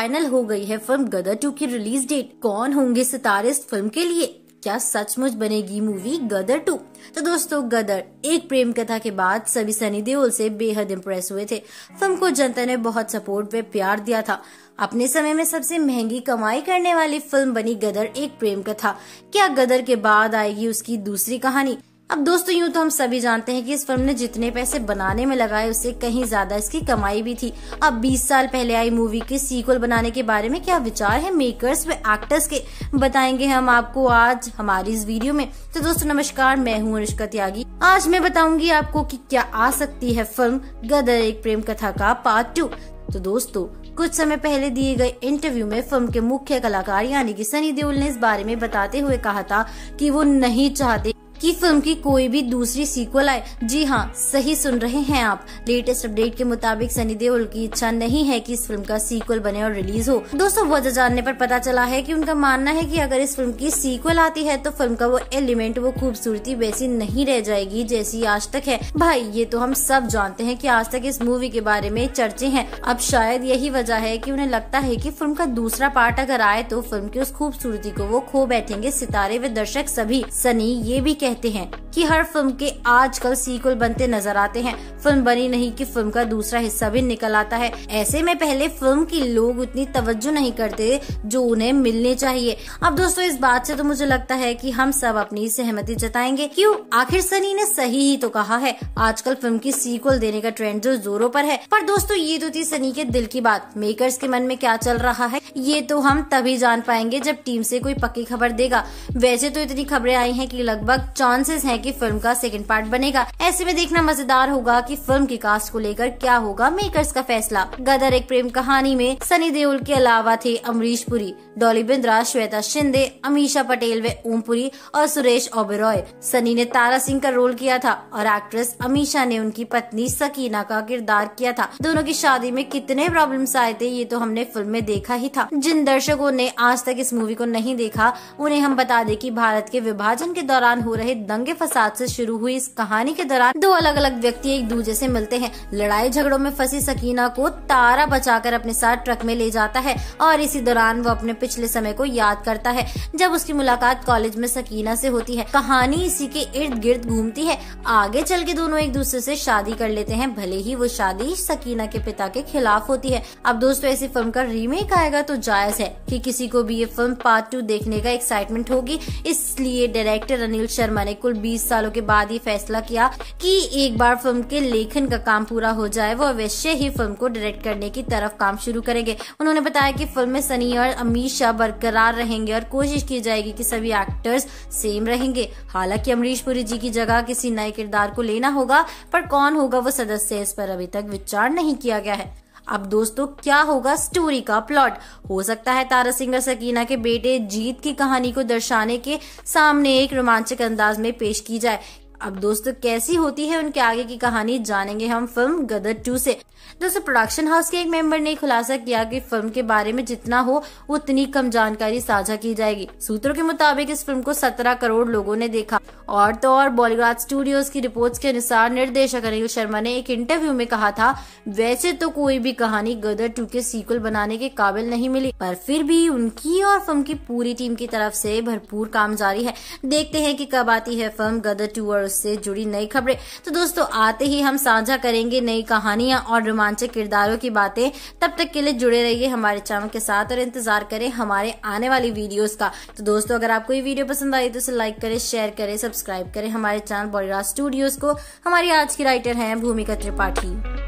Final हो गई है फिल्म गदर 2 की रिलीज डेट। कौन होंगे सितारे इस फिल्म के लिए? क्या सचमुच बनेगी मूवी गदर 2? तो दोस्तों, गदर एक प्रेम कथा के बाद सभी सनी देओल से बेहद इम्प्रेस हुए थे। फिल्म को जनता ने बहुत सपोर्ट व प्यार दिया था। अपने समय में सबसे महंगी कमाई करने वाली फिल्म बनी गदर एक प्रेम कथा। क्या गदर के बाद आएगी उसकी दूसरी कहानी? अब दोस्तों, यूँ तो हम सभी जानते हैं कि इस फिल्म ने जितने पैसे बनाने में लगाए उससे कहीं ज्यादा इसकी कमाई भी थी। अब 20 साल पहले आई मूवी के सीक्वल बनाने के बारे में क्या विचार है मेकर्स व एक्टर्स के, बताएंगे हम आपको आज हमारी इस वीडियो में। तो दोस्तों नमस्कार, मैं हूँ अनुष्का त्यागी। आज मैं बताऊंगी आपको कि क्या आ सकती है फिल्म गदर एक प्रेम कथा का पार्ट 2। तो दोस्तों, कुछ समय पहले दिए गए इंटरव्यू में फिल्म के मुख्य कलाकार यानी कि सनी देओल ने इस बारे में बताते हुए कहा था कि वो नहीं चाहते कि फिल्म की कोई भी दूसरी सीक्वल आए। जी हाँ, सही सुन रहे हैं आप। लेटेस्ट अपडेट के मुताबिक सनी देओल की इच्छा नहीं है कि इस फिल्म का सीक्वल बने और रिलीज हो। दोस्तों, वजह जानने पर पता चला है कि उनका मानना है कि अगर इस फिल्म की सीक्वल आती है तो फिल्म का वो एलिमेंट, वो खूबसूरती वैसी नहीं रह जाएगी जैसी आज तक है। भाई, ये तो हम सब जानते हैं कि आज तक इस मूवी के बारे में चर्चे हैं। अब शायद यही वजह है कि उन्हें लगता है कि फिल्म का दूसरा पार्ट अगर आए तो फिल्म की उस खूबसूरती को वो खो बैठेंगे सितारे व दर्शक सभी। सनी ये भी कहते हैं कि हर फिल्म के आजकल सीक्वल बनते नजर आते हैं। फिल्म बनी नहीं कि फिल्म का दूसरा हिस्सा भी निकल आता है। ऐसे में पहले फिल्म की लोग उतनी तवज्जो नहीं करते जो उन्हें मिलने चाहिए। अब दोस्तों, इस बात से तो मुझे लगता है कि हम सब अपनी सहमति जताएंगे। क्यों? आखिर सनी ने सही ही तो कहा है। आजकल फिल्म की सीक्वल देने का ट्रेंड जो जोरों पर है। पर दोस्तों, ये तो थी सनी के दिल की बात। मेकर्स के मन में क्या चल रहा है ये तो हम तभी जान पाएंगे जब टीम से कोई पक्की खबर देगा। वैसे तो इतनी खबरें आई हैं कि लगभग चांसेस है कि फिल्म का सेकंड पार्ट बनेगा। ऐसे में देखना मजेदार होगा कि फिल्म की कास्ट को लेकर क्या होगा मेकर्स का फैसला। गदर एक प्रेम कहानी में सनी देओल के अलावा थे अमरीश पुरी, डॉली बिंद्रा, श्वेता शिंदे, अमीषा पटेल व ओम पुरी और सुरेश ओबेरॉय। सनी ने तारा सिंह का रोल किया था और एक्ट्रेस अमीषा ने उनकी पत्नी सकीना का किरदार किया था। दोनों की शादी में कितने प्रॉब्लम्स आए थे ये तो हमने फिल्म में देखा ही था। जिन दर्शकों ने आज तक इस मूवी को नहीं देखा उन्हें हम बता दें कि भारत के विभाजन के दौरान हो रहे दंगे फसाद से शुरू हुई इस कहानी के दौरान दो अलग अलग व्यक्ति एक दूसरे से मिलते हैं। लड़ाई झगड़ों में फंसी सकीना को तारा बचाकर अपने साथ ट्रक में ले जाता है और इसी दौरान वो अपने पिछले समय को याद करता है जब उसकी मुलाकात कॉलेज में सकीना से होती है। कहानी इसी के इर्द गिर्द घूमती है। आगे चल के दोनों एक दूसरे से शादी कर लेते हैं, भले ही वो शादी सकीना के पिता के खिलाफ होती है। अब दोस्तों, ऐसी फिल्म का रीमेक आएगा तो जायज है कि किसी को भी ये फिल्म पार्ट 2 देखने का एक्साइटमेंट होगी। इसलिए डायरेक्टर अनिल शर्मा ने कुल 20 सालों के बाद ये फैसला किया कि एक बार फिल्म के लेखन का काम पूरा हो जाए वो अवश्य ही फिल्म को डायरेक्ट करने की तरफ काम शुरू करेंगे। उन्होंने बताया कि फिल्म में सनी और अमीषा बरकरार रहेंगे और कोशिश की जाएगी कि सभी एक्टर्स सेम रहेंगे। हालांकि अमरीश पुरी जी की जगह किसी नए किरदार को लेना होगा, पर कौन होगा वो सदस्य, इस पर अभी तक विचार नहीं किया गया है। अब दोस्तों, क्या होगा स्टोरी का प्लॉट? हो सकता है तारा सिंह और सकीना के बेटे जीत की कहानी को दर्शाने के सामने एक रोमांचक अंदाज में पेश की जाए। अब दोस्तों, कैसी होती है उनके आगे की कहानी जानेंगे हम फिल्म गदर 2 से। दोस्तों, प्रोडक्शन हाउस के एक मेंबर ने खुलासा किया कि फिल्म के बारे में जितना हो उतनी कम जानकारी साझा की जाएगी। सूत्रों के मुताबिक इस फिल्म को 17 करोड़ लोगों ने देखा। और तो और बॉलीवुड स्टूडियोज की रिपोर्ट्स के अनुसार निर्देशक अनिल शर्मा ने एक इंटरव्यू में कहा था, वैसे तो कोई भी कहानी गदर 2 के सीक्वल बनाने के काबिल नहीं मिली, पर फिर भी उनकी और फिल्म की पूरी टीम की तरफ से भरपूर काम जारी है। देखते हैं कि कब आती है फिल्म गदर 2 और उससे जुड़ी नई खबरें। तो दोस्तों, आते ही हम साझा करेंगे नई कहानियां और रोमांचक किरदारों की बातें। तब तक के लिए जुड़े रहिए हमारे चैनल के साथ और इंतजार करें हमारे आने वाली वीडियोस का। तो दोस्तों, अगर आपको ये वीडियो पसंद आई तो इसे लाइक करें, शेयर करें, सब्सक्राइब करें हमारे चैनल बॉलीवुड स्टूडियोज को। हमारी आज की राइटर हैं भूमिका त्रिपाठी।